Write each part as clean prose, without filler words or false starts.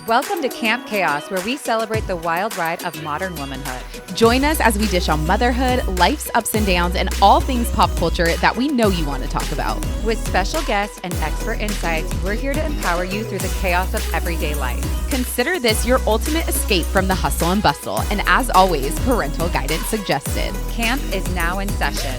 Welcome to Camp Chaos, where we celebrate the wild ride of modern womanhood. Join us as we dish on motherhood, life's ups and downs, and all things pop culture that we know you want to talk about. With special guests and expert insights, we're here to empower you through the chaos of everyday life. Consider this your ultimate escape from the hustle and bustle. And as always, parental guidance suggested. Camp is now in session.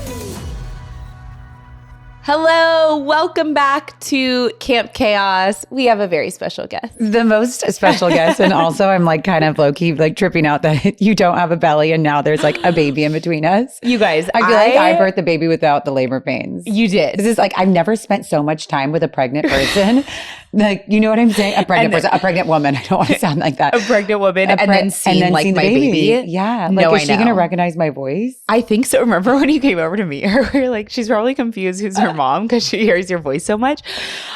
Hello, welcome back to Camp Chaos. We have a very special guest. The most special guest. And also I'm like kind of low-key like tripping out that you don't have a belly and now there's like a baby in between us. You guys, I feel like I birthed the baby without the labor pains. You did. This is like, I've never spent so much time with a pregnant person. Like, you know what I'm saying? A pregnant woman. I don't want to sound like that. A pregnant woman and then seeing like my baby. Yeah. No, like, is she going to recognize my voice? I think so. Remember when you came over to meet her? We were like, she's probably confused who's her mom because she hears your voice so much.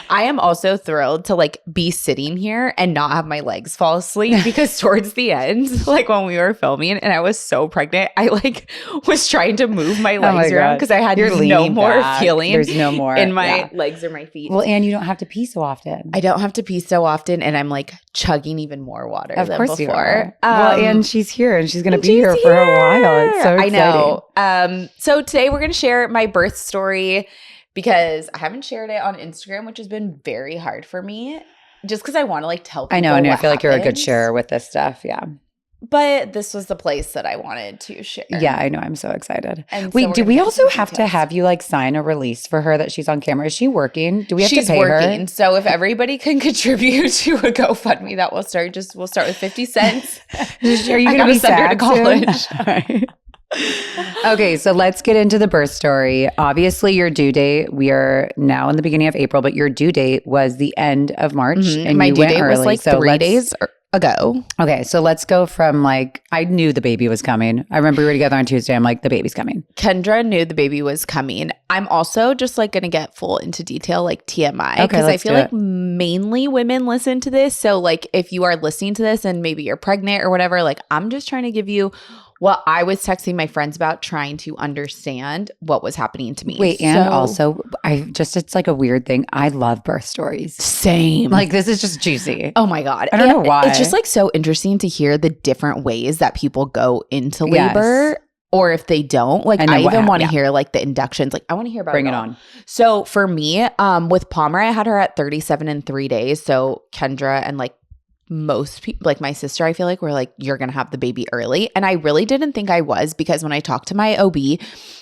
I am also thrilled to like be sitting here and not have my legs fall asleep because towards the end, like when we were filming and I was so pregnant, I like was trying to move my legs around because I had no more feeling. There's no more in my legs or my feet. Well, and you don't have to pee so often. I don't have to pee so often, and I'm like chugging even more water than before. You are. Well, and she's here, and she's going to be here for a while. It's so exciting. I know. So today we're going to share my birth story because I haven't shared it on Instagram, which has been very hard for me, just because I want to like tell people. I know, and I feel happened. like you're a good sharer with this stuff. Yeah. But this was the place that I wanted to share. Yeah, I know. I'm so excited. And wait, do we also have to have you like sign a release for her that she's on camera? Is she working? Do we have to pay her? She's working. So if everybody can contribute to a GoFundMe that we'll start with 50 cents. Are you going to be send her to college? Okay, so let's get into the birth story. Obviously, your due date, we are now in the beginning of April, but your due date was the end of March. Mm-hmm. And my due date was like 3 days ago. Okay, so let's go from like, I knew the baby was coming. I remember we were together on Tuesday. I'm like, the baby's coming. Kyndra knew the baby was coming. I'm also just like going to get full into detail, like TMI, because I feel like mainly women listen to this. So like if you are listening to this and maybe you're pregnant or whatever, like I'm just trying to give you what I was texting my friends about, trying to understand what was happening to me. Wait, and also, it's like a weird thing. I love birth stories. Same. Like, this is just juicy. Oh my God. I don't know why. It's just like so interesting to hear the different ways that people go into labor. Yes. Or if they don't, like I even want to hear like the inductions. Like I want to hear about Bring it on. So for me, with Palmer, I had her at 37 and 3 days. So Kyndra and like most people, like my sister, I feel like were like, you're going to have the baby early. And I really didn't think I was, because when I talked to my OB,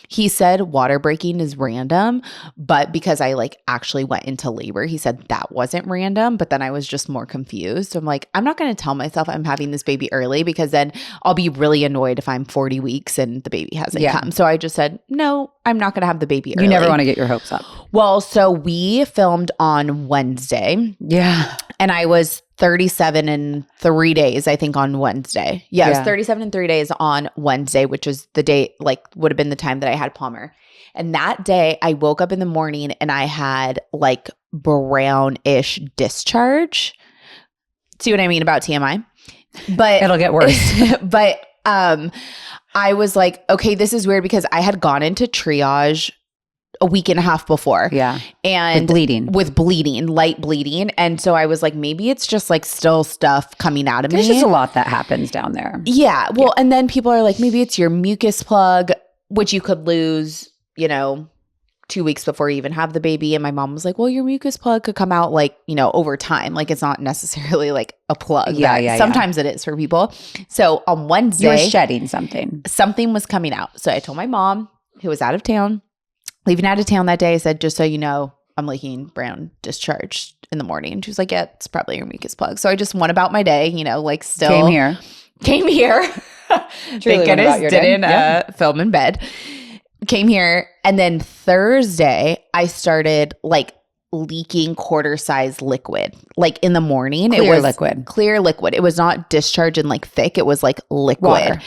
he said water breaking is random. But because I like actually went into labor, he said that wasn't random. But then I was just more confused. So I'm like, I'm not going to tell myself I'm having this baby early, because then I'll be really annoyed if I'm 40 weeks and the baby hasn't come. So I just said, no, I'm not going to have the baby early. You never want to get your hopes up. Well, so we filmed on Wednesday. Yeah. And I was 37 and 3 days, I think, on Wednesday. Yeah, it was 37 and 3 days on Wednesday, which was the day, like, would have been the time that I had Palmer. And that day, I woke up in the morning and I had, like, brownish discharge. See what I mean about TMI? But it'll get worse. But I was like, okay, this is weird, because I had gone into triage a week and a half before. Yeah. And with bleeding, light bleeding. And so I was like, maybe it's just like still stuff coming out of me. There's just a lot that happens down there. Yeah. Well, and then people are like, maybe it's your mucus plug, which you could lose, 2 weeks before you even have the baby. And my mom was like, well, your mucus plug could come out like, over time. Like it's not necessarily like a plug. Sometimes it is for people. So on Wednesday, you were shedding something. Something was coming out. So I told my mom, who was out of town, leaving out of town that day, I said, just so you know, I'm leaking brown discharge in the morning. And she was like, yeah, it's probably your mucus plug. So I just went about my day, like still. Came here. Thank goodness didn't film in bed. Came here. And then Thursday, I started like leaking quarter-size liquid. Like in the morning. Clear liquid. It was not discharge and like thick. It was like liquid. Water.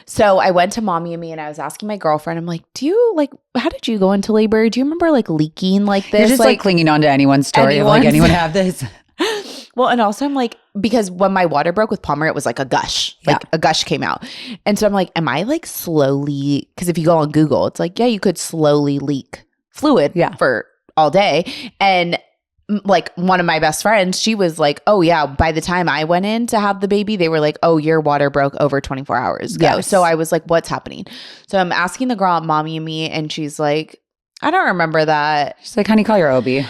So I went to Mommy and Me and I was asking my girlfriend, I'm like, how did you go into labor? Do you remember like leaking like this? You're just like clinging on to anyone's story of like, anyone have this? Well, and also I'm like, because when my water broke with Palmer, it was like a gush. Like a gush came out. And so I'm like, am I like slowly, because if you go on Google, it's like, yeah, you could slowly leak fluid for all day. And like one of my best friends, she was like, oh yeah, by the time I went in to have the baby, they were like, oh, your water broke over 24 hours ago. Yes. So I was like, what's happening? So I'm asking the girl at Mommy and Me, and she's like, I don't remember that. She's like, honey, call your OB.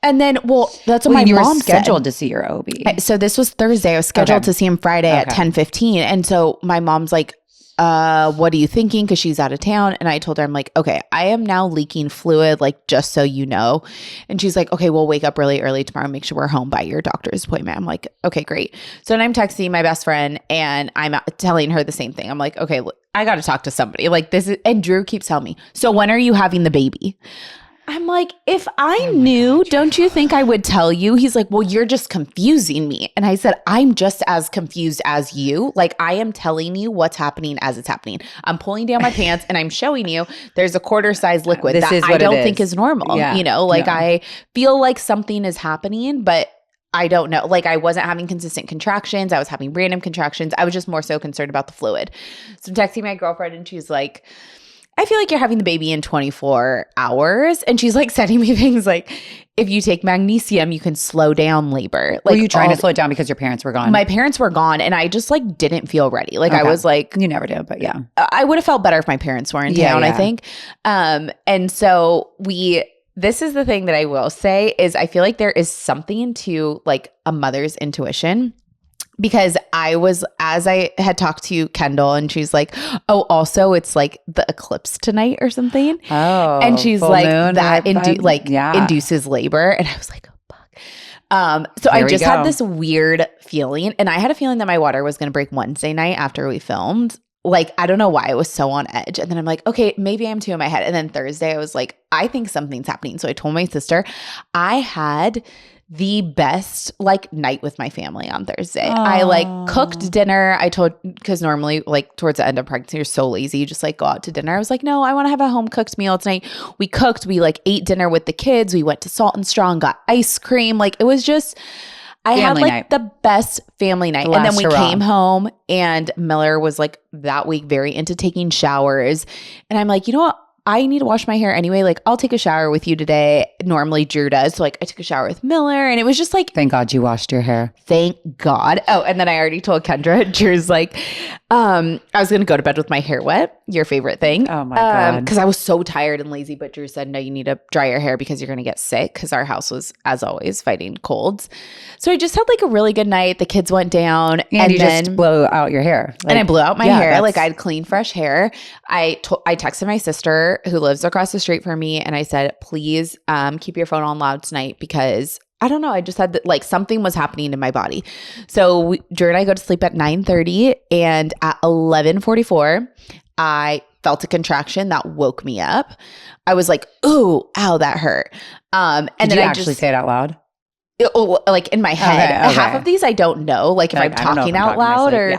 And then, well, that's what my you mom were scheduled said. to see your OB. So this was Thursday. I was scheduled Okay. to see him Friday at 10:15. And so my mom's like, what are you thinking? Because she's out of town. And I told her, I'm like, okay, I am now leaking fluid, like, just so you know. And she's like, okay, we'll wake up really early tomorrow, make sure we're home by your doctor's appointment. I'm like, okay, great. So then I'm texting my best friend and I'm telling her the same thing. I'm like, okay, I got to talk to somebody. Like, this is, and Drew keeps telling me, so when are you having the baby? I'm like, if I knew, don't you think I would tell you? He's like, well, you're just confusing me. And I said, I'm just as confused as you. Like, I am telling you what's happening as it's happening. I'm pulling down my pants and I'm showing you there's a quarter size liquid that I don't think is normal. Yeah. You know, like I feel like something is happening, but I don't know. Like, I wasn't having consistent contractions. I was having random contractions. I was just more so concerned about the fluid. So I'm texting my girlfriend and she's like, I feel like you're having the baby in 24 hours. And she's like sending me things like, if you take magnesium, you can slow down labor. Like, were you trying to slow it down because your parents were gone? My parents were gone and I just like didn't feel ready. Like I was like, you never do, but yeah. I would have felt better if my parents were in town, I think. And so this is the thing that I will say is I feel like there is something to like a mother's intuition. Because as I had talked to Kendall and she's like, oh, also it's like the eclipse tonight or something. Oh. And she's like, that yeah. induces labor. And I was like, oh, fuck. So I just had this weird feeling. And I had a feeling that my water was going to break Wednesday night after we filmed. Like, I don't know why I was so on edge. And then I'm like, okay, maybe I'm too in my head. And then Thursday I was like, I think something's happening. So I told my sister, I had the best like night with my family on Thursday. Aww. I like cooked dinner. I told, because normally like towards the end of pregnancy, you're so lazy. You just like go out to dinner. I was like, no, I want to have a home cooked meal tonight. We cooked, we like ate dinner with the kids. We went to Salt and Straw and got ice cream. Like it was just, I had like the best family night. And then we came home and Miller was like that week very into taking showers. And I'm like, you know what? I need to wash my hair anyway. Like, I'll take a shower with you today. Normally, Drew does. So, like, I took a shower with Miller, and it was just like, thank God you washed your hair. Thank God. Oh, and then I already told Kyndra. Drew's like, I was going to go to bed with my hair wet. Your favorite thing. Oh my God. Because I was so tired and lazy. But Drew said, no, you need to dry your hair because you're going to get sick. Because our house was, as always, fighting colds. So I just had like a really good night. The kids went down, and you then just blow out your hair. Like, and I blew out my hair. Like I had clean, fresh hair. I texted my sister who lives across the street from me, and I said, please keep your phone on loud tonight because I don't know. I just had like something was happening in my body. So Drew and I go to sleep at 9:30, and at 11:44, I felt a contraction that woke me up. I was like, ooh, ow, that hurt. And Did then you I actually just say it out loud? Like in my head. Okay. Half of these I don't know, like if I'm talking out loud or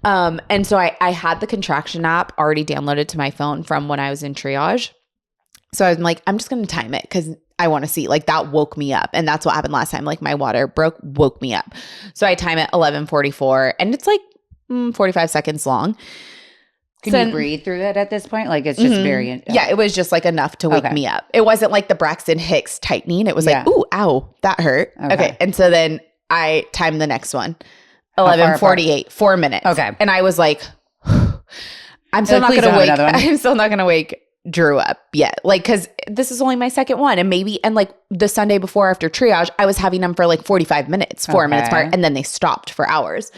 and so I had the contraction app already downloaded to my phone from when I was in triage. So I was like, I'm just going to time it because I want to see. Like that woke me up. And that's what happened last time. Like my water woke me up. So I time it 11:44 and it's like 45 seconds long. Can you breathe through it at this point? Like it's just very yeah, it was just like enough to wake me up. It wasn't like the Braxton Hicks tightening. It was like, ooh, ow, that hurt. Okay. And so then I timed the next one. 11:48, 4 minutes. Okay. And I was like, I'm still not going to wake. I'm still not going to wake Drew up yet. Like, cause this is only my second one. And like the Sunday before after triage, I was having them for like 45 minutes, 4 minutes apart. And then they stopped for hours.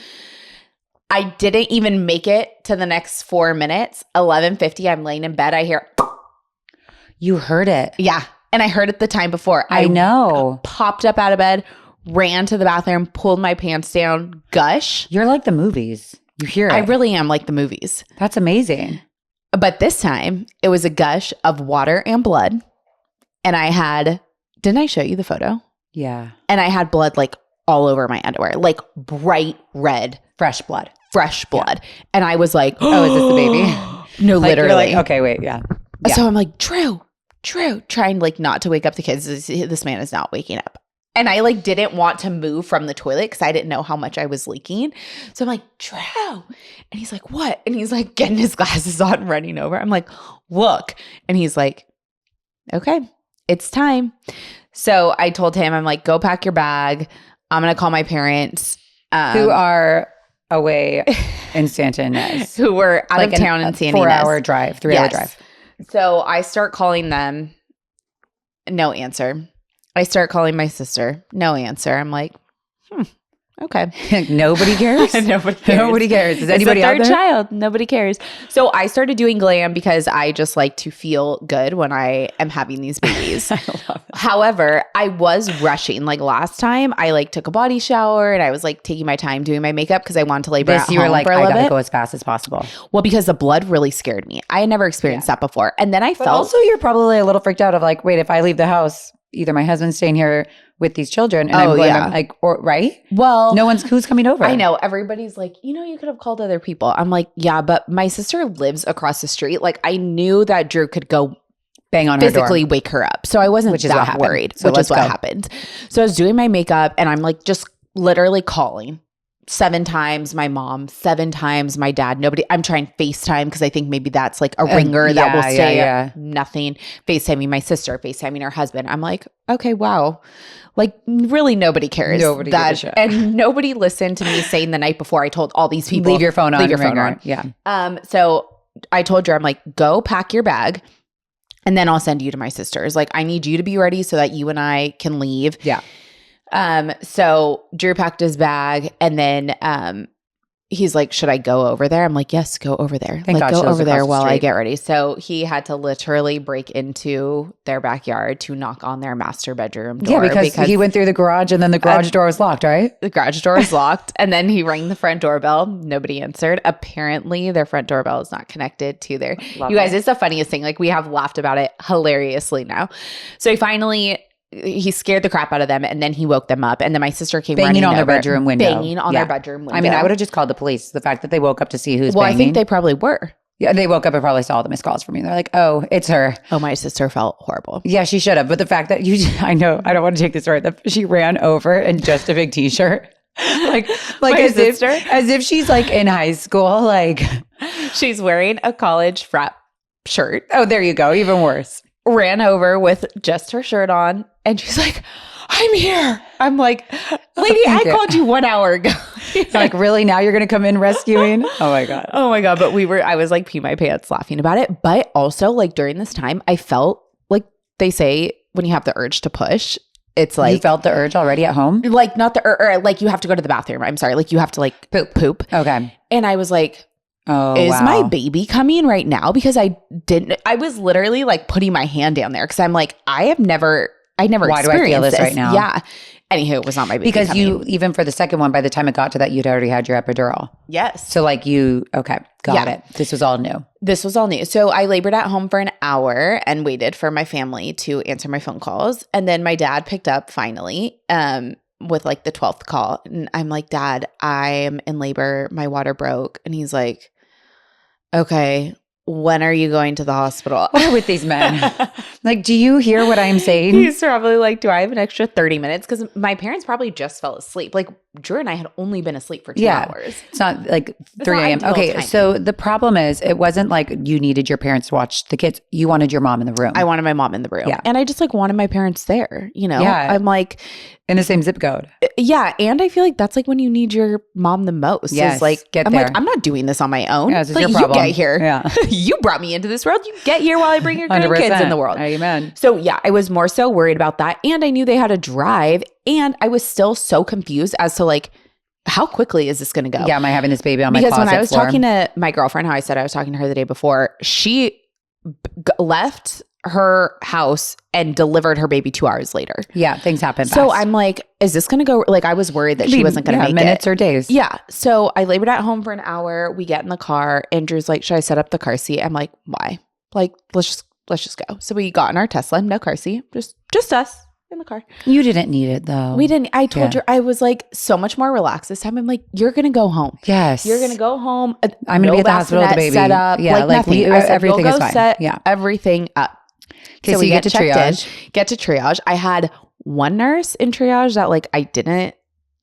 I didn't even make it to the next 4 minutes. 11:50, I'm laying in bed. I hear. You heard it. Yeah. And I heard it the time before. I know. Popped up out of bed, ran to the bathroom, pulled my pants down, gush. You're like the movies. You hear it. I really am like the movies. That's amazing. But this time, it was a gush of water and blood. And didn't I show you the photo? Yeah. And I had blood like all over my underwear, like bright red. Fresh blood. Yeah. And I was like, oh, is this the baby? No, literally. You're like, okay, wait, yeah. So I'm like, Drew, trying like not to wake up the kids. This man is not waking up. And I like didn't want to move from the toilet because I didn't know how much I was leaking. So I'm like, Drew. And he's like, what? And he's like getting his glasses on, running over. I'm like, look. And he's like, okay, it's time. So I told him, I'm like, go pack your bag. I'm going to call my parents. Who are away in Santa Ynez. Who were out of town in Santa Ynez. 4-hour drive, 3-hour drive. So I start calling them. No answer. I start calling my sister. No answer. I'm like, okay. Nobody cares? Nobody cares. Nobody cares. Is anybody out third there? child. Nobody cares. So I started doing glam because I just like to feel good when I am having these babies. I love it. However, I was rushing. Like last time, I like took a body shower and I was like taking my time doing my makeup because I wanted to labor at home you were like, for a I little gotta bit. go as fast as possible. Well, because the blood really scared me. I had never experienced that before. And then I But felt also you're probably a little freaked out of like, wait, if I leave the house, either my husband's staying here with these children and I'm going to, like, or right? well, Who's coming over? I know everybody's like, you could have called other people. I'm like, yeah, but my sister lives across the street. Like I knew that Drew could go Bang on her physically door. wake her up. So I wasn't Which is what that happened. worried, So which is let's what go. happened. So I was doing my makeup and I'm like just literally calling 7 times my mom, 7 times my dad. Nobody, I'm trying FaceTime because I think maybe that's like a ringer that will stay. Nothing. FaceTiming my sister, FaceTiming her husband. I'm like, okay, wow. Like really nobody cares. Nobody gives a shit. And nobody listened to me saying the night before I told all these people. Leave your phone on. Leave your phone ringer. on. Yeah. So I told her, I'm like, go pack your bag and then I'll send you to my sister's. Like, I need you to be ready so that you and I can leave. Yeah. So Drew packed his bag and then he's like, should I go over there? I'm like, yes, go over there. Thank God go she lives over there across the while I street. get ready. So he had to literally break into their backyard to knock on their master bedroom door. Yeah, because he went through the garage and then the garage door was locked, right? The garage door is locked. And then he rang the front doorbell. Nobody answered. Apparently, their front doorbell is not connected to their. Love you guys, it. it's the funniest thing. Like, we have laughed about it hilariously now. So he scared the crap out of them. And then he woke them up. And then my sister came Banging running on their over, bedroom window. Banging on their bedroom window. I mean, I would have just called the police. The fact that they woke up to see who's banging. I think they probably were. Yeah, they woke up and probably saw all the missed calls from me. They're like, oh, it's her. Oh, my sister felt horrible. Yeah, she should have. But the fact that I know, I don't want to take this right. That she ran over in just a big t-shirt. like as if she's like in high school. Like she's wearing a college frat shirt. Oh, there you go. Even worse. Ran over with just her shirt on. And she's like, I'm here. I'm like, lady, I called you 1 hour ago. Like, really? Now you're going to come in rescuing? Oh my God. Oh my God. But I was like, pee my pants laughing about it. But also like during this time, I felt like they say when you have the urge to push, it's like. You felt the urge already at home? Like not the, or like you have to go to the bathroom. I'm sorry. Like you have to like poop. Okay. And I was like, oh, is wow. my baby coming right now? Because I was literally like putting my hand down there. Cause I'm like, I never Why do I feel experienced this right now? Yeah. Anywho, it was not my baby Because coming. even for the second one, by the time it got to that, you'd already had your epidural. Yes. So like okay, got it. This was all new. This was all new. So I labored at home for an hour and waited for my family to answer my phone calls. And then my dad picked up finally with like the 12th call. And I'm like, Dad, I am in labor. My water broke. And he's like, okay, when are you going to the hospital? What are with these men? Like, do you hear what I'm saying? He's probably like, do I have an extra 30 minutes? Because my parents probably just fell asleep. Like Drew and I had only been asleep for 2 hours. It's not like It's 3 not a.m. ideal Okay, timing. so the problem is it wasn't like you needed your parents to watch the kids. You wanted your mom in the room. I wanted my mom in the room. Yeah. And I just like wanted my parents there, you know? Yeah. I'm like, in the same zip code. yeah. And I feel like that's like when you need your mom the most. Yes, Is like, get I'm there. like, I'm not doing this on my own. Yeah, this is Like, your problem. You get here. Yeah. You brought me into this world. You get here while I bring your 100%. grandkids in the world. Amen. So yeah, I was more so worried about that. And I knew they had to drive. And I was still so confused as to like, how quickly is this going to go? Yeah, am I having this baby on my Because closet when I was floor? talking to my girlfriend, how I said I was talking to her the day before, she left her house and delivered her baby 2 hours later. Yeah, things happen fast. So I'm like, is this going to go? Like I was worried that she wasn't going to make minutes it. or days. Yeah. So I labored at home for an hour. We get in the car. Andrew's like, should I set up the car seat? I'm like, why? Like, let's just go. So we got in our Tesla, no car seat, just us in the car. You didn't need it though. We didn't. I told her, I was like so much more relaxed this time. I'm like, you're going to go home. Yes. You're going to go home. I'm going to be at the hospital with the baby. Set up, Yeah, like nothing. I said, everything you'll is go fine. set Yeah. everything up. Okay, so you get to checked triage. Get to triage. I had one nurse in triage that like I didn't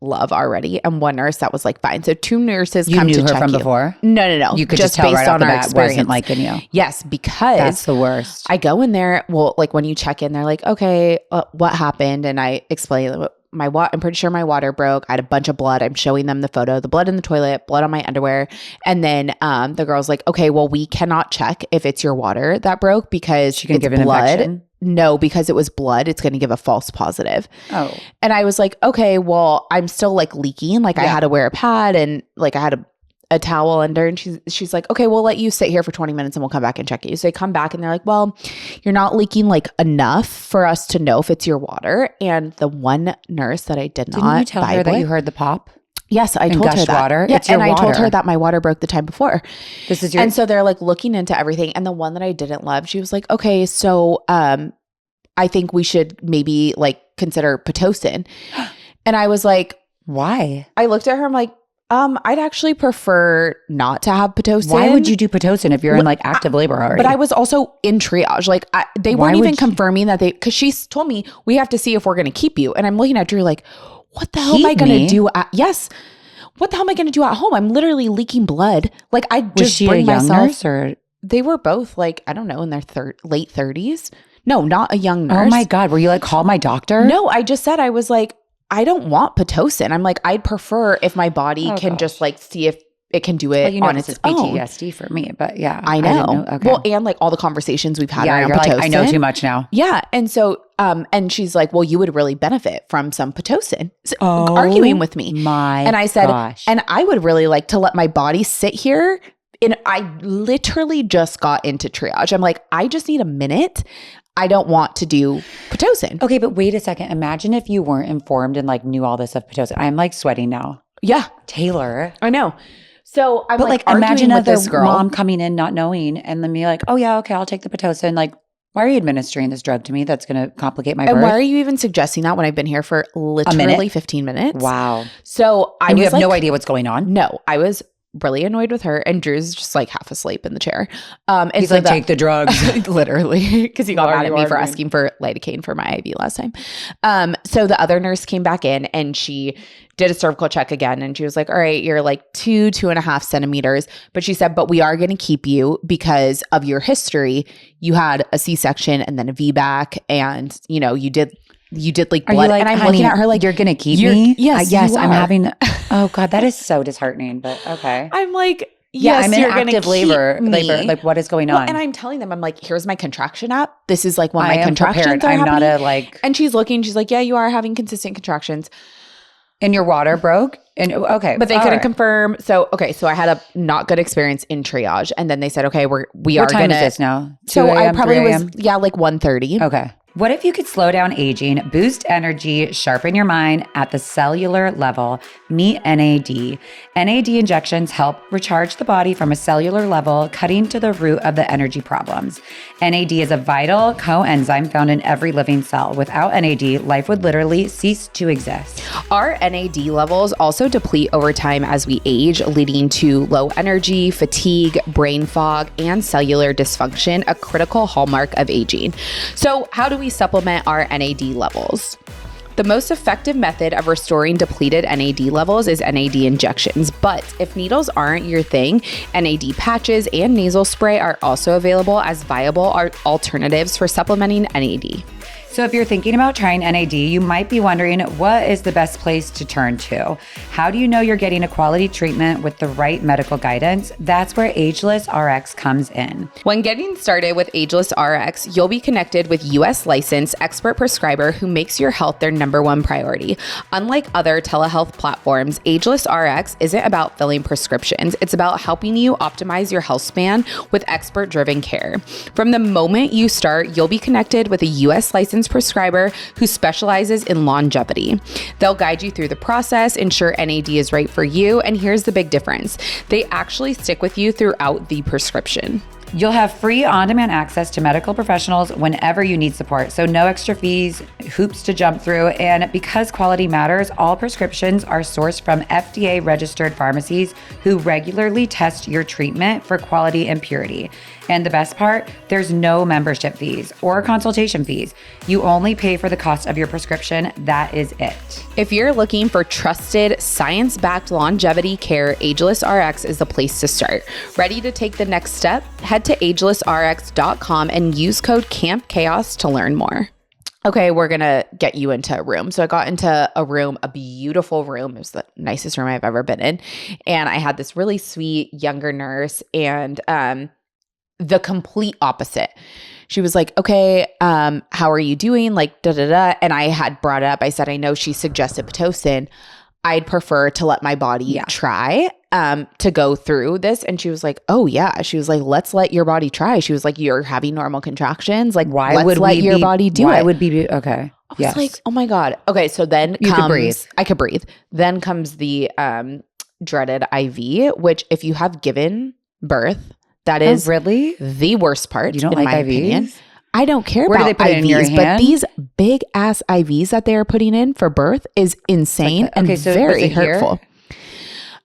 love already, and one nurse that was like fine. So 2 nurses You come knew to her check from you. before? No. You could just tell right off the bat wasn't liking you. Yes, because That's the worst. I go in there. Well, like when you check in, they're like, okay, what happened? And I explain I'm pretty sure my water broke. I had a bunch of blood. I'm showing them the photo, the blood in the toilet, blood on my underwear. And then the girl's like, okay, well, we cannot check if it's your water that broke because she can give an blood. infection. No, because it was blood, it's going to give a false positive. Oh. And I was like, okay, well, I'm still like leaking. Like I had to wear a pad and like I had a towel under, and she's like, okay, we'll let you sit here for 20 minutes and we'll come back and check you. So they come back and they're like, well, you're not leaking like enough for us to know if it's your water. And the one nurse that I didn't you tell her that you heard the pop? Yes, I told her that. Water? Yeah, it's your and water. I told her that my water broke the time before. This is your. And so they're like looking into everything. And the one that I didn't love, she was like, okay, so I think we should maybe like consider Pitocin. And I was like, why? I looked at her, I'm like, I'd actually prefer not to have Pitocin. Why would you do Pitocin if you're in like active labor already? But I was also in triage. Like they weren't even confirming that because she told me we have to see if we're going to keep you. And I'm looking at Drew like, what the hell am I going to do? Yes. What the hell am I going to do at home? I'm literally leaking blood. Like I just bring myself. Nurse or? They were both like, I don't know, in their late 30s. No, not a young nurse. Oh my God. Were you like, call my doctor? No, I just said, I was like, I don't want Pitocin. I'm like, I'd prefer if my body can just like see if it can do it on its own. PTSD for me, but yeah. I know. Okay. Well, and like all the conversations we've had around you're Pitocin. like, I know too much now. Yeah. And so, and she's like, well, you would really benefit from some Pitocin. So, arguing with me. And I said, and I would really like to let my body sit here. And I literally just got into triage. I'm like, I just need a minute. I don't want to do Pitocin. Okay, but wait a second. Imagine if you weren't informed and like knew all this of Pitocin. I'm like sweating now. Yeah. Taylor. I know. So I'm but like imagine with this girl. Mom coming in not knowing and then me like, oh yeah, okay, I'll take the Pitocin. Like, why are you administering this drug to me that's going to complicate my birth? And why are you even suggesting that when I've been here for literally 15 minutes? Wow. So you have no idea what's going on? No, I was really annoyed with her, and Drew's just like half asleep in the chair. And he's like, take the drugs. Literally, because he got mad at me for asking for lidocaine for my IV last time. So the other nurse came back in and she did a cervical check again, and she was like, all right, you're like 2.5 centimeters. But she said, but we are going to keep you because of your history. You had a C-section and then a VBAC, and you know, you did like blood. Like, and I'm honey, looking at her like, you're going to keep me? Yes, yes, you I'm are. having, oh God, that is so disheartening, but okay. I'm like, yes, I'm in you're active labor. Like what is going on? And I'm telling them, I'm like, here's my contraction app. This is like when my contractions prepared. are I'm happening. not a like. And she's looking, she's like, yeah, you are having consistent contractions. And your water broke? And okay. But they couldn't confirm. So, okay. So I had a not good experience in triage. And then they said, okay, we are going to. What time is this now? 2 So I probably 3 was, like 1:30. Okay. What if you could slow down aging, boost energy, sharpen your mind at the cellular level? Meet NAD. NAD injections help recharge the body from a cellular level, cutting to the root of the energy problems. NAD is a vital coenzyme found in every living cell. Without NAD, life would literally cease to exist. Our NAD levels also deplete over time as we age, leading to low energy, fatigue, brain fog, and cellular dysfunction, a critical hallmark of aging. So how do we supplement our NAD levels? The most effective method of restoring depleted NAD levels is NAD injections. But if needles aren't your thing, NAD patches and nasal spray are also available as viable alternatives for supplementing NAD. So if you're thinking about trying NAD, you might be wondering, what is the best place to turn to? How do you know you're getting a quality treatment with the right medical guidance? That's where Ageless RX comes in. When getting started with Ageless RX, you'll be connected with US licensed expert prescriber who makes your health their #1 priority. Unlike other telehealth platforms, Ageless RX isn't about filling prescriptions. It's about helping you optimize your health span with expert-driven care. From the moment you start, you'll be connected with a US licensed prescriber who specializes in longevity. They'll guide you through the process, ensure NAD is right for you, and here's the big difference. They actually stick with you throughout the prescription. You'll have free on-demand access to medical professionals whenever you need support. So no extra fees, hoops to jump through. And because quality matters, all prescriptions are sourced from FDA-registered pharmacies who regularly test your treatment for quality and purity. And the best part, there's no membership fees or consultation fees. You only pay for the cost of your prescription. That is it. If you're looking for trusted, science-backed longevity care, Ageless RX is the place to start. Ready to take the next step? Head to agelessrx.com and use code CAMPCHAOS to learn more. Okay, we're going to get you into a room. So I got into a room, a beautiful room. It was the nicest room I've ever been in. And I had this really sweet younger nurse, and the complete opposite. She was like, okay, how are you doing? Like, da-da-da. And I had brought up, I said, I know she suggested Pitocin. I'd prefer to let my body try to go through this. And she was like, oh yeah. She was like, let's let your body try. She was like, you're having normal contractions. Like, why would let your body do it? Why would be okay? I was like, oh my God. Okay. So then you could breathe. I could breathe. Then comes the dreaded IV, which if you have given birth, that is really the worst part. You don't in like my IVs? Opinion. I don't care Where about do they put IVs, it in your hand? But these big ass IVs that they are putting in for birth is insane and very hurtful.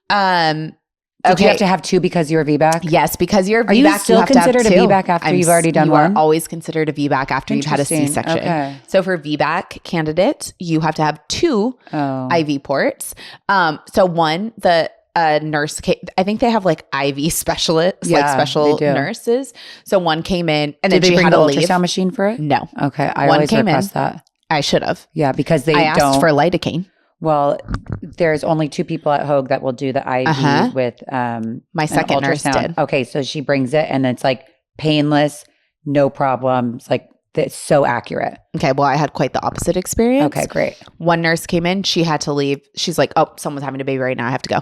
Did you have to have two because you're a VBAC? Yes, because you're a VBAC. Are you still considered a VBAC after you've already done one? You are always considered a VBAC after you've had a C-section. Okay. So for VBAC candidate, you have to have two IV ports. So one, the nurse I think they have like IV specialists, like special nurses. So one came in and then she had to leave. Did they bring the ultrasound machine for it? No. Okay. I always request that. I should have. Yeah, because I asked for lidocaine. Well, there's only two people at Hoag that will do the IV with my second nurse did. Okay, so she brings it and it's like painless, no problems, like it's so accurate. Okay, well, I had quite the opposite experience. Okay, great. One nurse came in, she had to leave. She's like, oh, someone's having a baby right now, I have to go.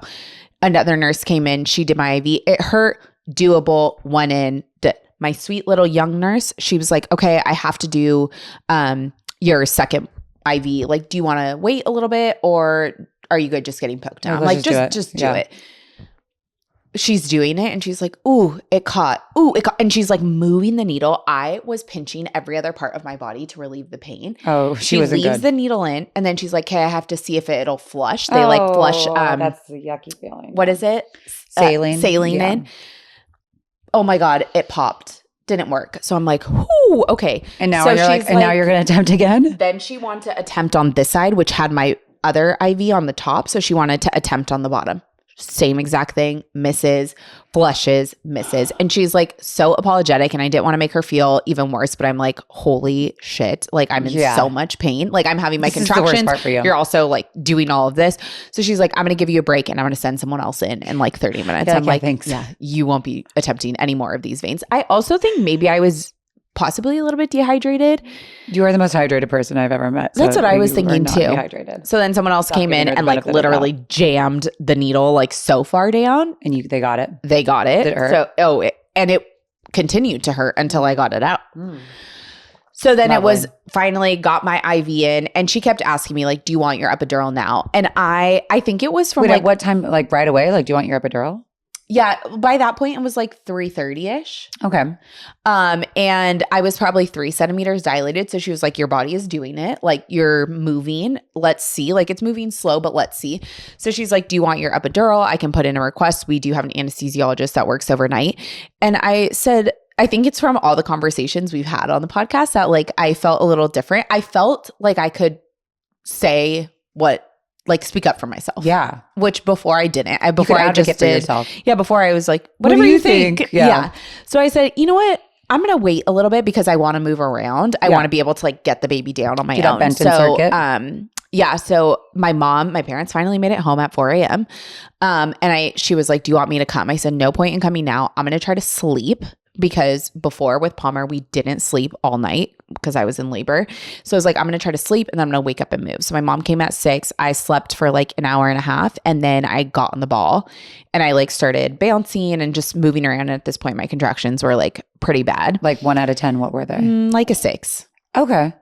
Another nurse came in, she did my IV. It hurt, doable, went in. My sweet little young nurse, she was like, okay, I have to do your second IV. Like, do you want to wait a little bit or are you good just getting poked down? I'm like, just do it. She's doing it and she's like, ooh, it caught. And she's like moving the needle. I was pinching every other part of my body to relieve the pain. Oh, she wasn't leaves good. the needle in and then she's like, okay, I have to see if it'll flush. They like flush. That's a yucky feeling. What is it? Saline. In. Oh my God, it popped. Didn't work. So I'm like, whoo, okay. And now you're like, and now you're going to attempt again? Then she wanted to attempt on this side, which had my other IV on the top. So she wanted to attempt on the bottom. Same exact thing, misses, flushes, misses. And she's like so apologetic and I didn't want to make her feel even worse, but I'm like, holy shit. Like I'm in so much pain. Like I'm having my contractions. Is the worst part for you. You're also like doing all of this. So she's like, I'm going to give you a break and I'm going to send someone else in like 30 minutes. I'm like, thanks. Yeah, you won't be attempting any more of these veins. I also think maybe I was possibly a little bit dehydrated. You are the most hydrated person I've ever met. So that's what I was thinking too. Dehydrated. So then someone else came in and like literally jammed the needle like so far down. And they got it? They got it. Did it hurt? So, and it continued to hurt until I got it out. So then it was finally got my IV in and she kept asking me like, do you want your epidural now? And I think it was from at what time? Like right away? Like, do you want your epidural? Yeah, by that point it was like 3:30ish. Okay. And I was probably 3 centimeters dilated. So she was like, your body is doing it. Like you're moving. Let's see. Like it's moving slow, but let's see. So she's like, do you want your epidural? I can put in a request. We do have an anesthesiologist that works overnight. And I said, I think it's from all the conversations we've had on the podcast that like I felt a little different. I felt like I could say like speak up for myself. Yeah. Which before I didn't. Before I just did. Yourself. Yeah. Before I was like, whatever you think. Yeah. So I said, you know what? I'm going to wait a little bit because I want to move around. I want to be able to like get the baby down on my own. Bent in circuit. Yeah. So my parents finally made it home at 4 a.m. And she was like, do you want me to come? I said, no point in coming now. I'm going to try to sleep. Because before with Palmer, we didn't sleep all night because I was in labor. So I was like, I'm going to try to sleep and then I'm going to wake up and move. So my mom came at 6. I slept for like an hour and a half and then I got on the ball and I like started bouncing and just moving around. And at this point, my contractions were like pretty bad. Like 1 out of 10, what were they? Like a 6. Okay.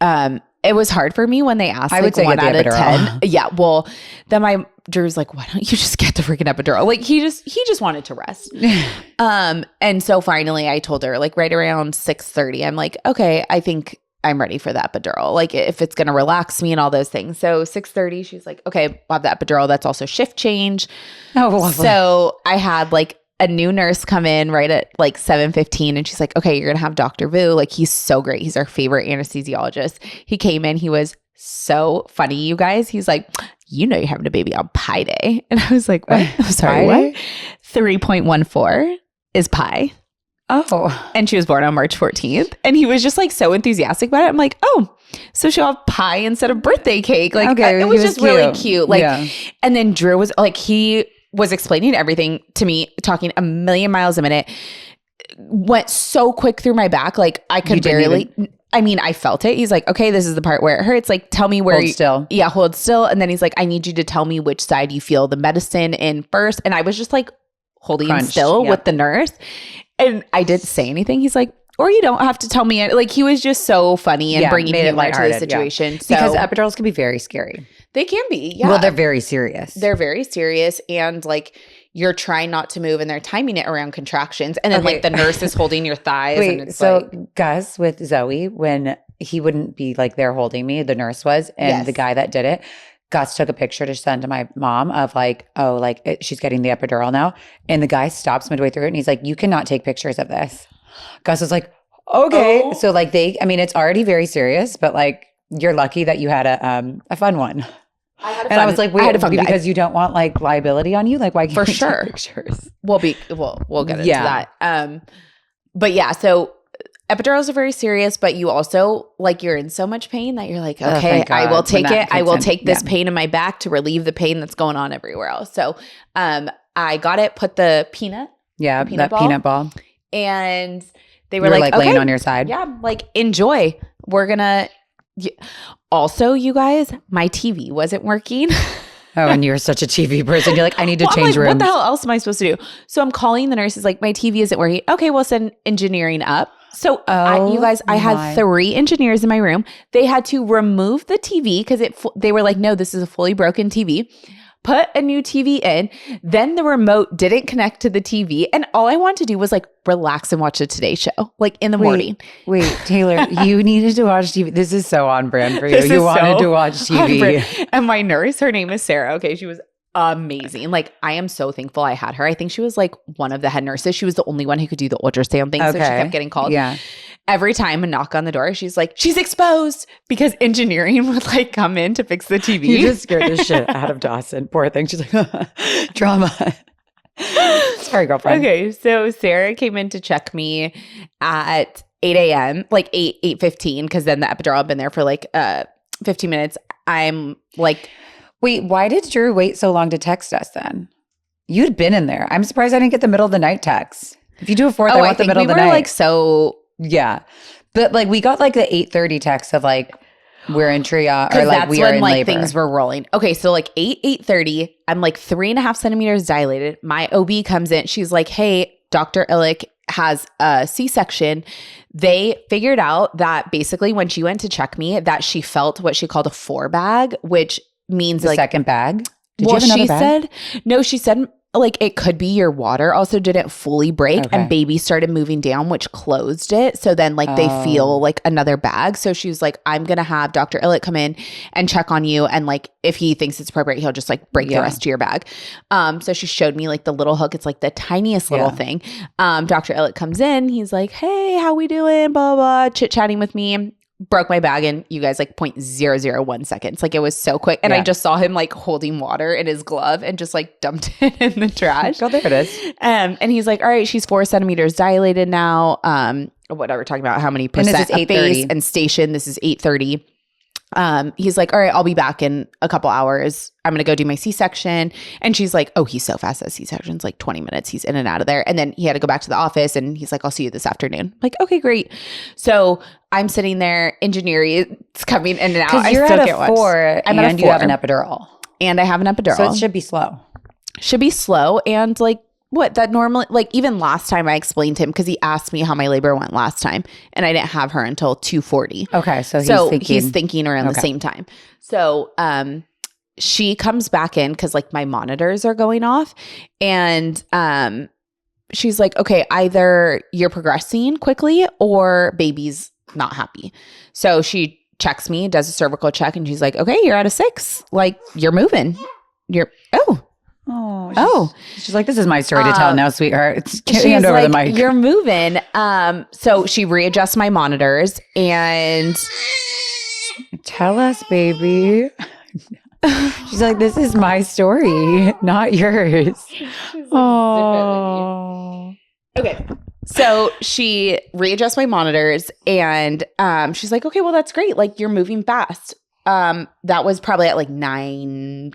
It was hard for me when they asked I would like say 1 out of 10. epidural. Yeah. Well, then Drew's like, why don't you just get the freaking epidural? Like he just wanted to rest. And so finally I told her like right around 6:30, I'm like, okay, I think I'm ready for the epidural. Like if it's going to relax me and all those things. So 6:30, she's like, okay, we'll have the epidural. That's also shift change. Oh, lovely. So I had like a new nurse come in right at like 7:15, and she's like, okay, you're gonna have Dr. Vu. Like, he's so great. He's our favorite anesthesiologist. He came in. He was so funny, you guys. He's like, you know, you're having a baby on Pi Day. And I was like, what? I'm sorry, what? 3.14 is pi. Oh. And she was born on March 14th. And he was just like so enthusiastic about it. I'm like, oh, so she'll have pie instead of birthday cake. Like, okay, it was just cute. Really cute. Like, and then Drew was like, he was explaining everything to me, talking a million miles a minute, went so quick through my back. Like, I could barely, I mean, I felt it. He's like, okay, this is the part where it hurts. Like, tell me where hold still. Yeah, hold still. And then he's like, I need you to tell me which side you feel the medicine in first. And I was just like holding still with the nurse. And I didn't say anything. He's like, or you don't have to tell me. Like, he was just so funny and bringing humor to the situation. Yeah. So, because epidurals can be very scary. They can be, yeah. Well, they're very serious. They're very serious. And like, you're trying not to move and they're timing it around contractions. And then like the nurse is holding your thighs. Wait, and it's so like, Gus with Zoe, when he wouldn't be like there holding me, the nurse was, and the guy that did it, Gus took a picture to send to my mom of like, oh, like she's getting the epidural now. And the guy stops midway through it and he's like, you cannot take pictures of this. Gus was like, okay. Oh. So like I mean, it's already very serious, but like you're lucky that you had a fun one. I was like, wait, because you don't want like liability on you? Like, why can't you take pictures? We'll get into that. But yeah, so epidurals are very serious, but you also like, you're in so much pain that you're like, okay, I will take it. I will take this pain in my back to relieve the pain that's going on everywhere else. So I got it, put the peanut ball. And they were like laying on your side. Yeah, like, enjoy. We're gonna. Also, you guys, my TV wasn't working. Oh, and you're such a TV person. You're like, I need to change rooms. What the hell else am I supposed to do? So I'm calling the nurses like, my TV isn't working. Okay, we'll send engineering up. So you guys, I had 3 engineers in my room. They had to remove the TV because they were like, no, this is a fully broken TV. Put a new TV in. Then the remote didn't connect to the TV. And all I wanted to do was like relax and watch the Today Show, like in the morning. Wait, Taylor, you needed to watch TV. This is so on brand for you. You wanted to watch TV. And my nurse, her name is Sarah. Okay. She was amazing. Like, I am so thankful I had her. I think she was like one of the head nurses. She was the only one who could do the ultrasound thing. Okay. So she kept getting called. Yeah. Every time a knock on the door, she's like, she's exposed, because engineering would like come in to fix the TV. You just scared the shit out of Dawson. Poor thing. She's like, drama. Sorry, girlfriend. Okay. So Sarah came in to check me at 8 a.m., like 8:15, because then the epidural had been there for like 15 minutes. I'm like, wait, why did Drew wait so long to text us then? You'd been in there. I'm surprised I didn't get the middle of the night text. If you do a 4th, I want the middle of the night. Like, so yeah, but like we got like the 8:30 text of like, we're in triage, or like we are in like labor. Things were rolling. Okay, so like 8:30, I'm like 3.5 centimeters dilated. My OB comes in. She's like, hey, Dr. Illick has a C-section. They figured out that basically when she went to check me, that she felt what she called a 4 bag, which means the like second bag. Did you have another bag? She said like it could be your water also didn't fully break, and baby started moving down, which closed it. So then like they feel like another bag. So she was like, I'm going to have Dr. Illick come in and check on you. And like, if he thinks it's appropriate, he'll just like break the rest of your bag. So she showed me like the little hook. It's like the tiniest little thing. Dr. Illick comes in. He's like, hey, how we doing? Blah, blah, chit-chatting with me. Broke my bag in, you guys, like 0.001 seconds. Like, it was so quick. And I just saw him like holding water in his glove and just like dumped it in the trash. Oh, there it is. And he's like, all right, she's 4 centimeters dilated now. Whatever, talking about how many percent and this is 8:30. Base and station. This is 8:30. He's like, all right, I'll be back in a couple hours. I'm going to go do my C-section. And she's like, oh, he's so fast at C-sections, like 20 minutes. He's in and out of there. And then he had to go back to the office, and he's like, I'll see you this afternoon. I'm like, okay, great. So I'm sitting there, engineering, it's coming in and out. Because you're at a 4 and you have an epidural. And I have an epidural. So it should be slow. Should be slow. And like, what that normally, like even last time I explained to him, because he asked me how my labor went last time, and I didn't have her until 2:40. Okay, so he's thinking around the same time. So she comes back in because like my monitors are going off, and she's like, okay, either you're progressing quickly or baby's not happy. So she checks me, does a cervical check, and she's like, okay, you're at a 6, like you're moving. Oh, she's like, this is my story to tell now, sweetheart. Hand over the mic. You're moving. So she readjusts my monitors and tell us, baby. She's like, this is my story, not yours. Oh. Okay. So she readjusts my monitors and she's like, okay, well, that's great. Like, you're moving fast. That was probably at like 9,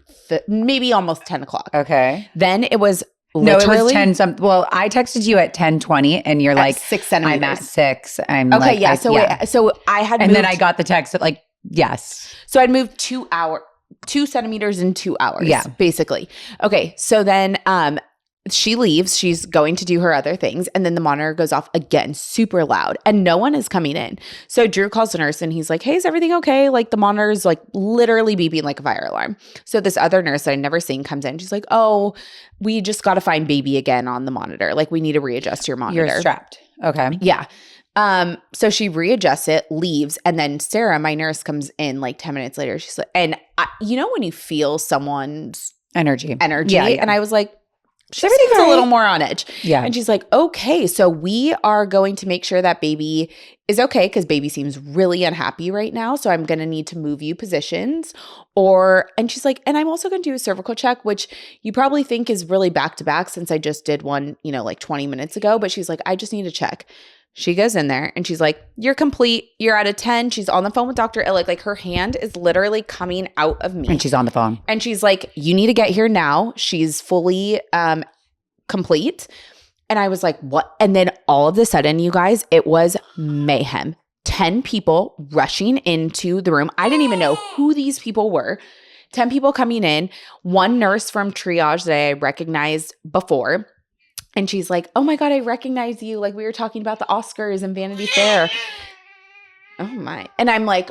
maybe almost 10 o'clock. Okay. Then it was No, it was 10 something. Well, I texted you at 10:20 and you're like 6 centimeters. I'm at 6. I'm okay, like, yeah. So I had and moved, then I got the text that like, yes. So I'd moved 2 centimeters in 2 hours. Yeah. Basically. Okay. So then she leaves. She's going to do her other things. And then the monitor goes off again, super loud. And no one is coming in. So Drew calls the nurse and he's like, hey, is everything okay? Like the monitor's like literally beeping like a fire alarm. So this other nurse that I'd never seen comes in. She's like, oh, we just got to find baby again on the monitor. Like we need to readjust your monitor. You're strapped. Okay. Yeah. So she readjusts it, leaves, and then Sarah, my nurse, comes in like 10 minutes later. She's like, and you know when you feel someone's energy. Yeah. And I was like, everything's a little more on edge. Yeah. And she's like, okay, so we are going to make sure that baby is okay because baby seems really unhappy right now. So I'm going to need to move you positions and she's like, and I'm also going to do a cervical check, which you probably think is really back to back since I just did one, like 20 minutes ago. But she's like, I just need to check. She goes in there and she's like, you're complete. You're out of 10. She's on the phone with Dr. Illick. Like her hand is literally coming out of me. And she's on the phone. And she's like, you need to get here now. She's fully complete. And I was like, what? And then all of a sudden, you guys, it was mayhem. 10 people rushing into the room. I didn't even know who these people were. 10 people coming in. One nurse from triage that I recognized before. And she's like, oh my God, I recognize you. Like we were talking about the Oscars and Vanity Fair. Oh my. And I'm like,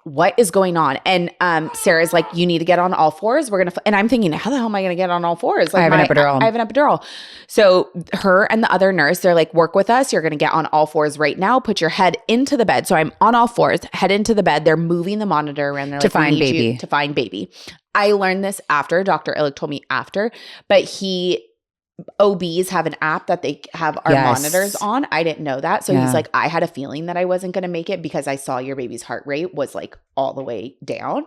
what is going on? And Sarah's like, you need to get on all fours. We're going to, and I'm thinking, how the hell am I going to get on all fours? Like I have an epidural. I have an epidural. So her and the other nurse, they're like, work with us. You're going to get on all fours right now. Put your head into the bed. So I'm on all fours, head into the bed. They're moving the monitor around. They're to like, find baby. To find baby. I learned this after. Dr. Illick told me after, but OBs have an app that they have our monitors on. I didn't know that. So he's like, I had a feeling that I wasn't going to make it because I saw your baby's heart rate was like all the way down.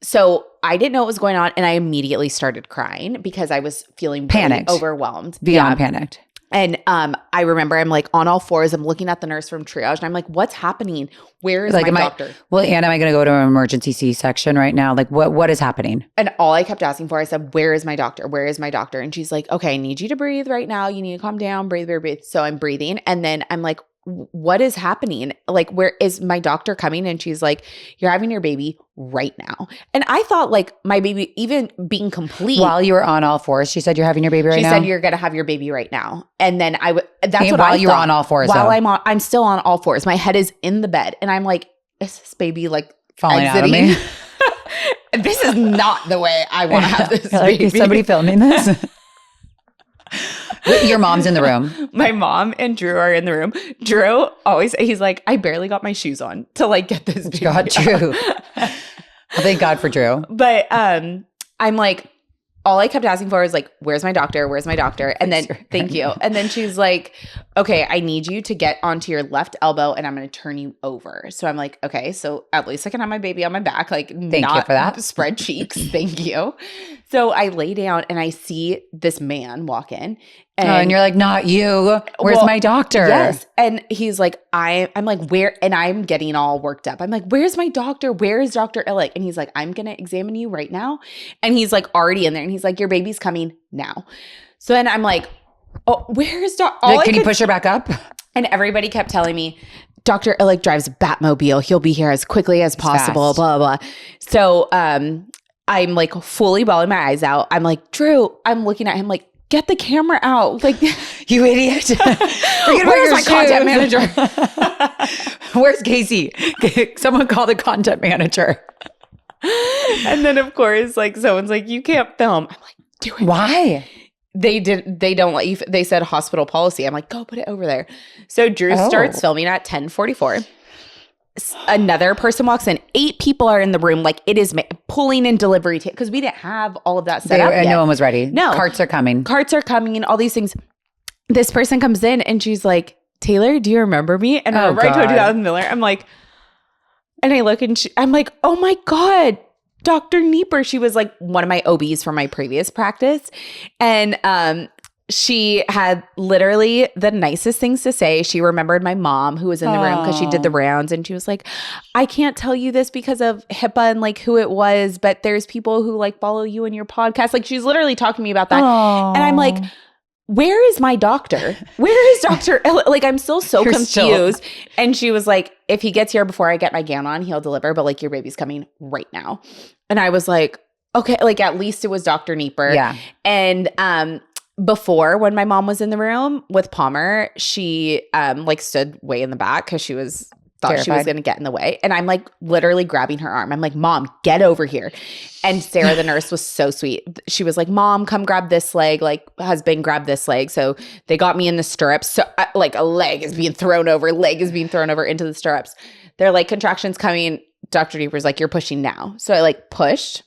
So I didn't know what was going on. And I immediately started crying because I was feeling panicked, really overwhelmed. Beyond panicked. And I remember I'm like on all fours. I'm looking at the nurse from triage and I'm like, what's happening? Where is my doctor? Anne, am I going to go to an emergency C-section right now? Like what is happening? And all I kept asking for, I said, where is my doctor? Where is my doctor? And she's like, okay, I need you to breathe right now. You need to calm down, breathe. So I'm breathing. And then I'm like, what is happening? Like, where is my doctor coming? And she's like, you're having your baby right now. And I thought like my baby, even being complete. While you were on all fours, she said you're having your baby right now? She said you're going to have your baby right now. And then that's what while I you were on all fours. While I'm still on all fours. My head is in the bed. And I'm like, is this baby like falling exiting? Out of me? This is not the way I want to have this baby. Is somebody filming this? Your mom's in the room. My mom and Drew are in the room. Drew he's like, I barely got my shoes on to like get this baby. God, Drew. Well, thank God for Drew. But I'm like, all I kept asking for is like, where's my doctor? Where's my doctor? And then thank you. And then she's like, okay, I need you to get onto your left elbow and I'm going to turn you over. So I'm like, okay, so at least I can have my baby on my back. Like thank you for that. Spread cheeks. Thank you. So I lay down and I see this man walk in. And you're like, not you. Where's my doctor? Yes. And he's like, I'm like, where? And I'm getting all worked up. I'm like, where's my doctor? Where is Dr. Illick? And he's like, I'm going to examine you right now. And he's like already in there. And he's like, your baby's coming now. So then I'm like, oh, where's Dr. Can you push her back up? And everybody kept telling me, Dr. Illick drives a Batmobile. He'll be here as quickly as possible, blah, blah, blah. So I'm like fully bawling my eyes out. I'm like, Drew, I'm looking at him like, get the camera out. Like, you idiot. Where's my content manager? Where's Casey? Someone call the content manager. And then of course, like someone's like, you can't film. I'm like, do it. Why? They don't let you, they said hospital policy. I'm like, go put it over there. So Drew starts filming at 10:44. another person walks in. 8 people are in the room. Like it is pulling in delivery because we didn't have all of that set up yet. No one was ready. No. Carts are coming. And all these things. This person comes in and she's like, Taylor, do you remember me? And remember I told you that with Miller? I'm like, and I look and I'm like, oh my God, Dr. Nieper. She was like one of my OBs from my previous practice. And she had literally the nicest things to say. She remembered my mom who was in the room because she did the rounds. And she was like, I can't tell you this because of HIPAA and like who it was, but there's people who like follow you in your podcast. Like she's literally talking to me about that. And I'm like, where is my doctor? Where is Dr. Like, I'm still so confused. And she was like, if he gets here before I get my gown on, he'll deliver. But like, your baby's coming right now. And I was like, okay, like at least it was Dr. Nieper. Yeah. And before, when my mom was in the room with Palmer, she like stood way in the back because she was thought terrified. She was going to get in the way. And I'm like literally grabbing her arm. I'm like, Mom, get over here. And Sarah, the nurse, was so sweet. She was like, Mom, come grab this leg. Like, husband, grab this leg. So they got me in the stirrups. So like a leg is being thrown over into the stirrups. They're like, contractions coming. Dr. Nieper's like, you're pushing now. So I like pushed.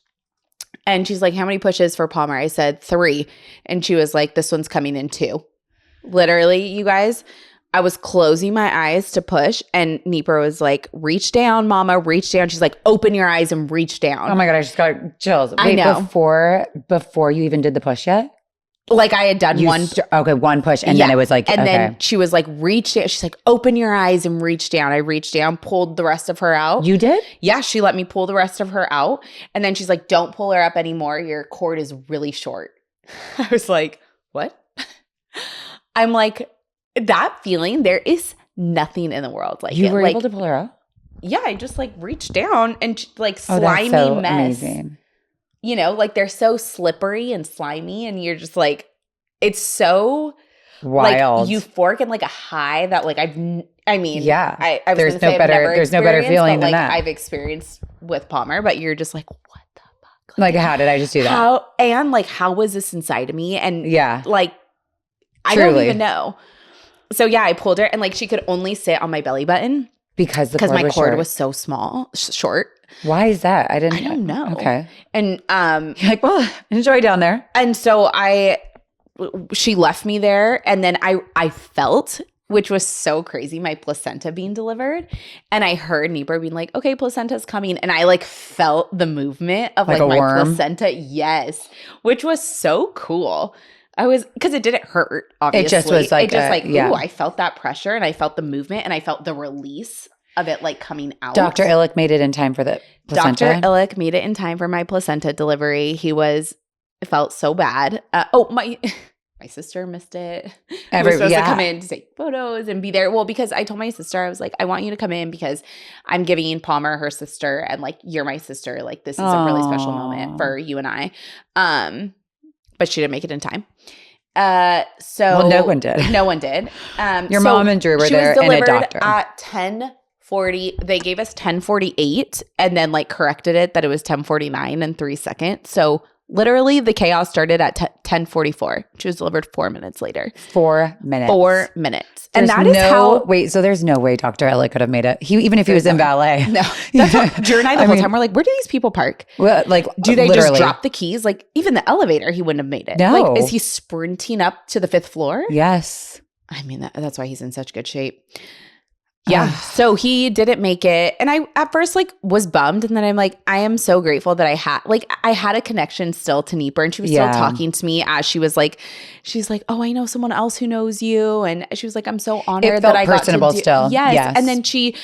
And she's like, how many pushes for Palmer? I said 3. And she was like, this one's coming in 2. Literally, you guys, I was closing my eyes to push. And Nieper was like, reach down, mama, reach down. She's like, open your eyes and reach down. Oh my God, I just got chills. I know. Before you even did the push yet? Like I had done one push. And then it was like, and then she was like, reach down. She's like, open your eyes and reach down. I reached down, pulled the rest of her out. You did? Yeah. She let me pull the rest of her out. And then she's like, don't pull her up anymore. Your cord is really short. I was like, what? I'm like, that feeling, there is nothing in the world like you it. were like, able to pull her out? Yeah. I just like reached down and like slimy mess. Amazing. You know, like they're so slippery and slimy and you're just like, it's so wild, like euphoric and like a high that like I was there's no better feeling than that I've experienced with Palmer, but you're just like, what the fuck? Like how did I just do that? How was this inside of me? And like, I Truly. don't even know. So yeah, I pulled her and like she could only sit on my belly button because my cord was so small, short. Why is that? I don't know. Okay. And you're like, well, enjoy down there. And so she left me there and then I felt, which was so crazy, my placenta being delivered. And I heard Nieper being like, okay, placenta's coming. And I like felt the movement of like my worm. Placenta. Yes. Which was so cool. Because it didn't hurt, obviously. It just was like, ooh, I felt that pressure and I felt the movement and I felt the release of it like coming out. Dr. Illick made it in time for the placenta? Dr. Illick made it in time for my placenta delivery. It felt so bad. My sister missed it. We were supposed to come in to take photos and be there. Well, because I told my sister, I was like, I want you to come in because I'm giving Palmer her sister and like, you're my sister. Like this is a really special moment for you and I. But she didn't make it in time. Well, no one did. No one did. Your mom and Drew were there and a doctor. At 10:40. They gave us 10:48 and then like corrected it that it was 10:49 in 3 seconds. So literally the chaos started at 10:44. She was delivered 4 minutes later. 4 minutes. 4 minutes. And that is how. Wait, so there's no way Dr. Elliott could have made it. Even if he was in ballet. No. That's what Drew and I the whole time we're like, where do these people park? Well, like, do they just drop the keys? Like, even the elevator, he wouldn't have made it. No. Like, is he sprinting up to the 5th floor? Yes. I mean, that's why he's in such good shape. Yeah. So he didn't make it. And I at first like was bummed. And then I'm like, I am so grateful that I had a connection still to Nieper. And she was still talking to me as she's like, oh, I know someone else who knows you. And she was like, I'm so honored that I got to do still. Yes. And then she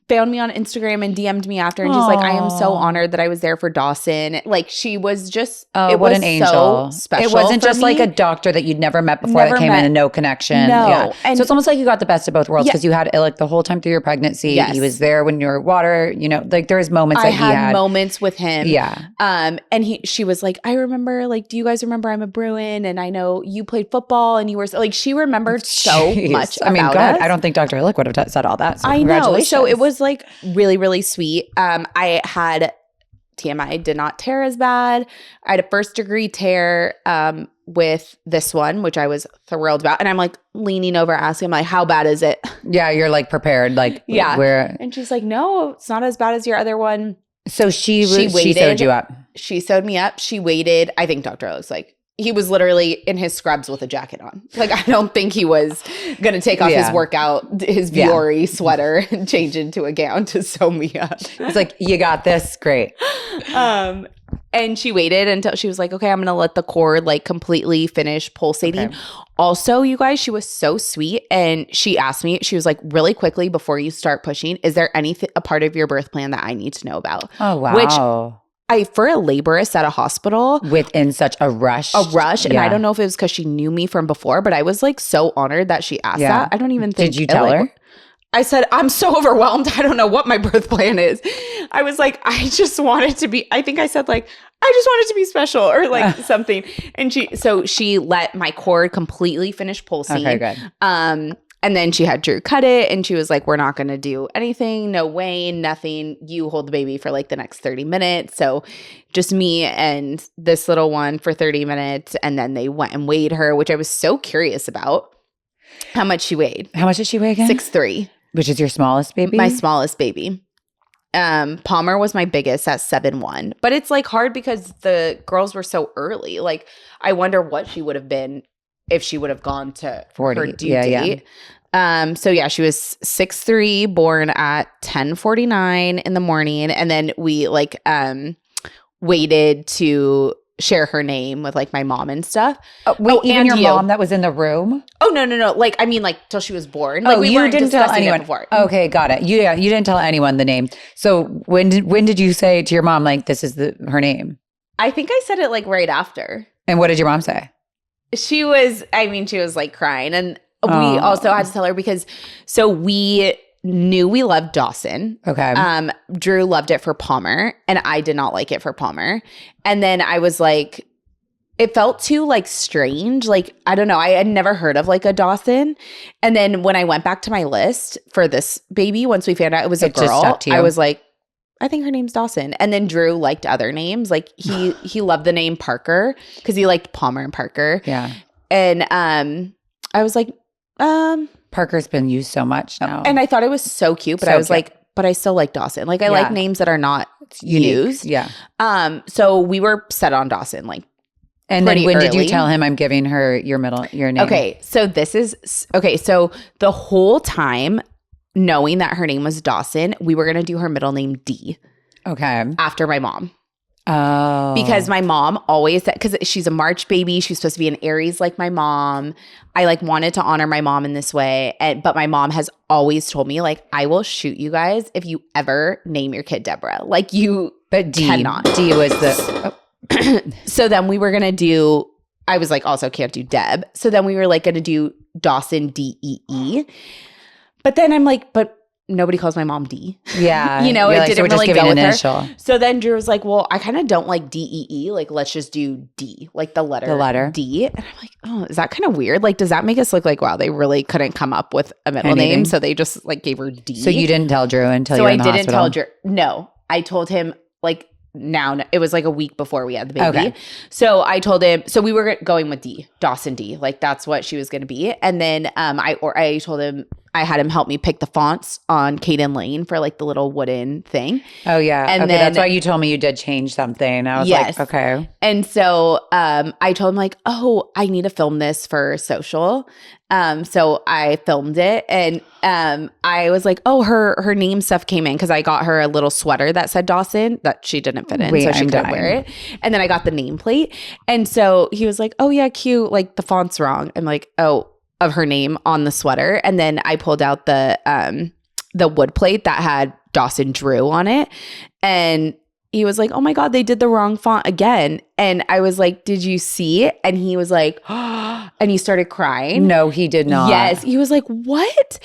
found me on Instagram and DM'd me after. And she's like, I am so honored that I was there for Dawson. Like she was just, what an angel. So special. It wasn't just like a doctor that you'd never met before that came in and no connection. No. Yeah. And so it's almost like you got the best of both worlds because you had Illick the whole time through your pregnancy. Yes. He was there when you were water, like there was moments that he had. I had moments with him. Yeah. And she was like, I remember, like, do you guys remember I'm a Bruin? And I know you played football and you were like, she remembered so much about us. I don't think Dr. Illick would have said all that. So I know. Congratulations. So it was like really, really sweet. I had TMI did not tear as bad. I had a 1st degree tear with this one, which I was thrilled about. And I'm like leaning over, asking, I'm like, how bad is it? Yeah, you're like prepared. Like, yeah. where? And she's like, no, it's not as bad as your other one. So she waited. sewed you up. She sewed me up. She waited. I think Dr. Alex, like, he was literally in his scrubs with a jacket on. Like, I don't think he was going to take off his workout, his Viore sweater and change into a gown to sew me up. It's like, you got this. Great. And she waited until she was like, okay, I'm going to let the cord like completely finish pulsating. Okay. Also, you guys, she was so sweet. And she asked me, she was like, really quickly before you start pushing, is there anything, a part of your birth plan that I need to know about? Oh, wow. Which for a laborist at a hospital. Within such a rush. And I don't know if it was because she knew me from before, but I was like so honored that she asked that. I don't even think. Did you tell her? I said, I'm so overwhelmed. I don't know what my birth plan is. I was like, I just wanted to be, I think I said like, I just wanted to be special or like something. And she let my cord completely finish pulsing. Okay, good. And then she had Drew cut it and she was like, we're not going to do anything. No weighing, nothing. You hold the baby for like the next 30 minutes. So just me and this little one for 30 minutes. And then they went and weighed her, which I was so curious about how much she weighed. How much did she weigh again? 6'3". Which is your smallest baby? My smallest baby. Palmer was my biggest at 7'1". But it's like hard because the girls were so early. Like I wonder what she would have been if she would have gone to 40. Her due date. So yeah, she was 6'3", born at 10:49 in the morning. And then we like waited to share her name with like my mom and stuff. Even your mom that was in the room? Oh, no. Like, I mean, like till she was born. Like, you didn't tell anyone before. Okay, got it. You didn't tell anyone the name. So when did you say to your mom, like, this is her name? I think I said it like right after. And what did your mom say? She was like crying. And we also had to tell her because we knew we loved Dawson. Okay. Drew loved it for Palmer and I did not like it for Palmer. And then I was like, it felt too like strange. Like, I don't know. I had never heard of like a Dawson. And then when I went back to my list for this baby, once we found out it was a girl, I was like, I think her name's Dawson. And then Drew liked other names. Like he loved the name Parker because he liked Palmer and Parker. Yeah. And I was like, Parker's been used so much now. And I thought it was so cute, but I was like, but I still like Dawson. Like I like names that are not used. Yeah. So we were set on Dawson like and then when did you tell him I'm giving her your name? Okay. So so the whole time knowing that her name was Dawson, we were going to do her middle name D. Okay. After my mom. Oh. Because my mom always said, because she's a March baby, she's supposed to be an Aries like my mom. I like wanted to honor my mom in this way. But my mom has always told me like, I will shoot you guys if you ever name your kid Deborah. Like you cannot. D was the... So then we were going to do, I was like, also can't do Deb. So then we were like going to do Dawson D-E-E. But then I'm like, but nobody calls my mom D. Yeah. You know, it didn't really go with initial. her. So then Drew was like, well, I kind of don't like D-E-E. Like, let's just do D, like the letter D. And I'm like, oh, is that kind of weird? Like, does that make us look like, wow, they really couldn't come up with a middle name? So they just like gave her D. So you didn't tell Drew until you were in the hospital? So I didn't tell Drew. No, I told him like, now it was like a week before we had the baby. Okay. So I told him, so we were going with D, Dawson D, like that's what she was going to be. And then I told him, I had him help me pick the fonts on Caden Lane for like the little wooden thing. Oh yeah. And then, that's why you told me you did change something. I was like, okay. And so I told him like, oh, I need to film this for social. So I filmed it and I was like, oh, her name stuff came in because I got her a little sweater that said Dawson that she didn't fit in, so she couldn't wear it. And then I got the nameplate. And so he was like, oh yeah, cute. Like the font's wrong. I'm like, oh, of her name on the sweater. And then I pulled out the wood plate that had Dawson Drew on it. And he was like, oh my God, they did the wrong font again. And I was like, did you see it? And he was like, and he started crying. No, he did not. Yes. He was like, what?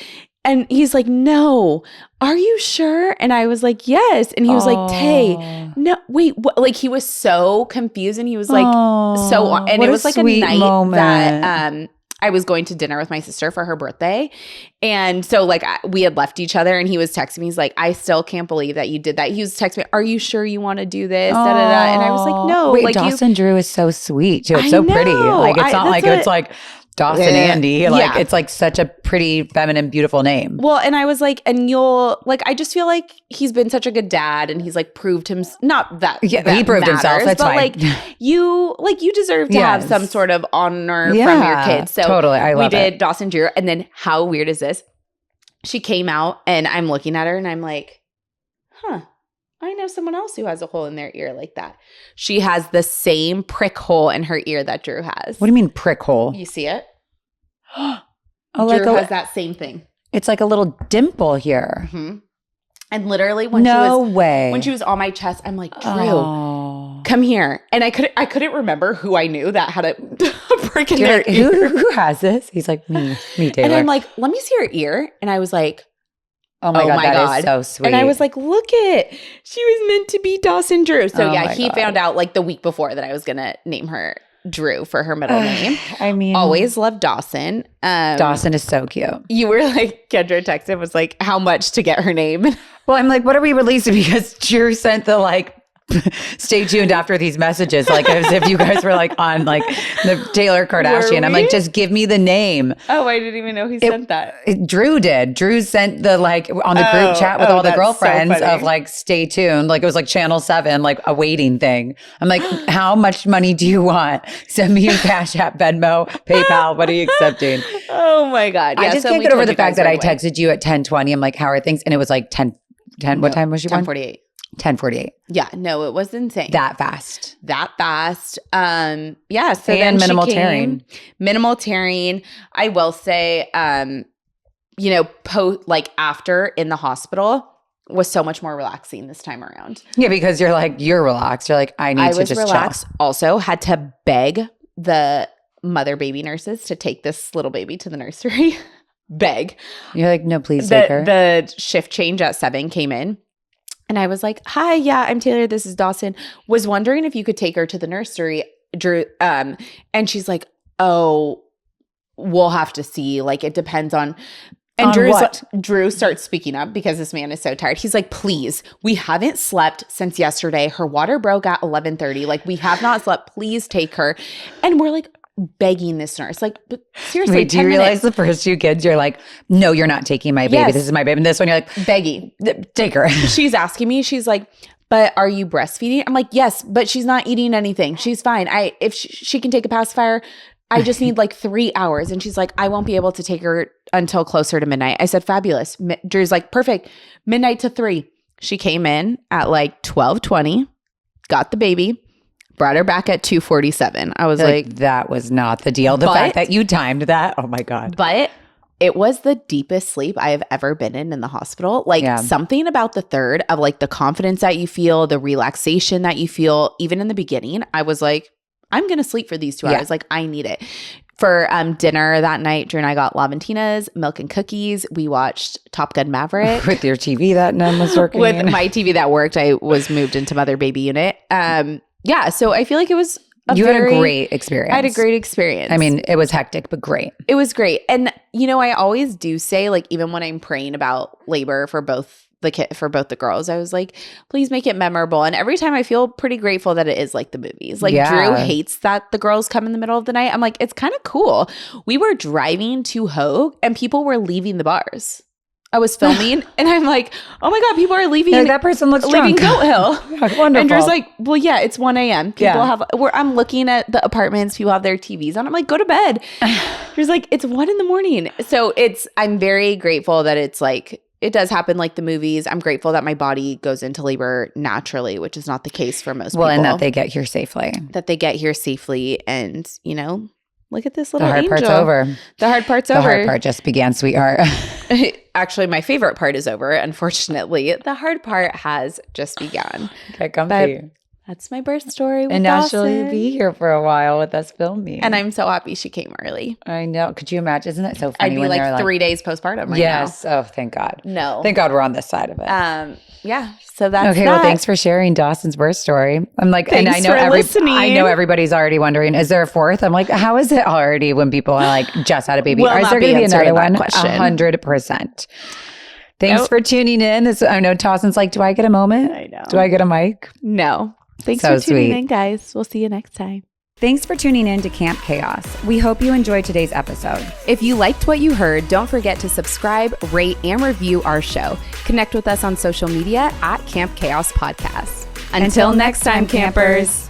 And he's like, no, are you sure? And I was like, yes. And he was like, Tay, no, wait, what? Like he was so confused and he was like, and it was like a night moment. That I was going to dinner with my sister for her birthday. And so like we had left each other and he was texting me. He's like, I still can't believe that you did that. He was texting me, are you sure you want to do this? Da, da, da. And I was like, no. Wait, like Dawson Drew is so sweet too. It's so pretty. Like it's not like it's like Dawson Andy. Like it's like such a pretty, feminine, beautiful name. Well, and I was like, and you'll like, I just feel like he's been such a good dad and he's like proved him, not that, he proved matters, himself. That's but fine. you deserve to have some sort of honor from your kids. So totally. I love we did Dawson Drew. And then how weird is this? She came out and I'm looking at her and I'm like, huh. I know someone else who has a hole in their ear like that. She has the same prick hole in her ear that Drew has. What do you mean prick hole? You see it? Drew has that same thing. It's like a little dimple here. Mm-hmm. And literally when she was on my chest, I'm like, Drew, come here. And I couldn't remember who I knew that had a prick in their ear. Who has this? He's like, me, Taylor. And I'm like, let me see your ear. And I was like, Oh my God, that is so sweet. And I was like, look it. She was meant to be Dawson Drew. So he found out like the week before that I was going to name her Drew for her middle name. I mean, always loved Dawson. Dawson is so cute. You were like, Kyndra texted, was like, how much to get her name? Well, I'm like, what are we releasing? Because Drew sent the like, stay tuned after these messages, like as if you guys were like on like the Taylor Kardashian. I'm like, just give me the name. Oh, I didn't even know he sent that. Drew did. Drew sent the like on the group chat with all the girlfriends of like, stay tuned. Like it was like Channel 7, like a waiting thing. I'm like, how much money do you want? Send me your Cash App, Venmo, PayPal. What are you accepting? Oh my God. I just can't get over the fact that I texted you at 10:20. I'm like, how are things? And it was like 10. What time was you on? 10:48. 10:48. Yeah, no, it was insane. That fast. Yeah, so and then minimal she came, tearing. Minimal tearing. I will say, after in the hospital was so much more relaxing this time around. Yeah, because you're relaxed. You're like, I was just relaxed. Chill. Also had to beg the mother baby nurses to take this little baby to the nursery. Beg. You're like, no, please take her. The shift change at 7 came in. And I was like, hi, yeah, I'm Taylor. This is Dawson. Was wondering if you could take her to the nursery, Drew. And she's like, oh, we'll have to see. Like, it depends on. And Drew starts speaking up because this man is so tired. He's like, please, we haven't slept since yesterday. Her water broke at 11:30. Like, we have not slept. Please take her. And we're like, begging this nurse, like, but seriously. Wait, do you realize the first 2 kids, you're like, no, you're not taking my baby. Yes. This is my baby. And this one, you're like, begging, take her. She's asking me, she's like, but are you breastfeeding? I'm like, yes, but she's not eating anything. She's fine. If she can take a pacifier, I just need like 3 hours. And she's like, I won't be able to take her until closer to midnight. I said, fabulous. Drew's like, perfect. Midnight to 3. She came in at like 12:20, got the baby. Brought her back at 2:47. I was like, that was not the deal. The fact that you timed that, oh my God. But it was the deepest sleep I have ever been in the hospital. Like something about the third of like the confidence that you feel, the relaxation that you feel, even in the beginning, I was like, I'm going to sleep for these 2 hours. Like I need it. For dinner that night, Drew and I got Laventina's, milk and cookies. We watched Top Gun Maverick. With your TV that none was working. With my TV that worked. I was moved into mother baby unit. Yeah, so I feel like it was had a great experience. I had a great experience. I mean, it was hectic, but great. It was great. And, I always do say, like, even when I'm praying about labor for both the girls, I was like, please make it memorable. And every time I feel pretty grateful that it is like the movies. Like, Drew hates that the girls come in the middle of the night. I'm like, it's kind of cool. We were driving to Hogue and people were leaving the bars. I was filming and I'm like, oh my God, people are leaving. Like, that person looks leaving drunk. Goat Hill. Wonderful. And Drew's like, well, yeah, it's 1 a.m. People I'm looking at the apartments, people have their TVs on. I'm like, go to bed. Drew's like, it's 1 a.m. So I'm very grateful that it's like, it does happen like the movies. I'm grateful that my body goes into labor naturally, which is not the case for most people. Well, and that they get here safely. And, look at this little angel. The hard part's over. The hard part's over. The hard part just began, sweetheart. Actually, my favorite part is over. Unfortunately, the hard part has just begun. Okay, comfy. that's my birth story with And now Dawson. she'll be here for a while with us filming. And I'm so happy she came early. I know. Could you imagine? Isn't that so funny? I'd be when they're like 3 days postpartum right yes. Oh, thank God. now. No. Thank God we're on this side of it. Yeah. So that's okay. that. Well, thanks for sharing Dawson's birth story. I'm like, Thanks and I know for listening. I know everybody's already wondering, is there a fourth? I'm like, how is it already when people are like just had a baby? We'll Or is not there be going to be another answering that one? question. 100%. Thanks for tuning in. I know Dawson's like, do I get a moment? I know. Do I get a mic? No. Thanks So for tuning sweet. in, guys. We'll see you next time. Thanks for tuning in to Camp Chaos. We hope you enjoyed today's episode. If you liked what you heard, don't forget to subscribe, rate, and review our show. Connect with us on social media at Camp Chaos Podcast. Until next time, campers.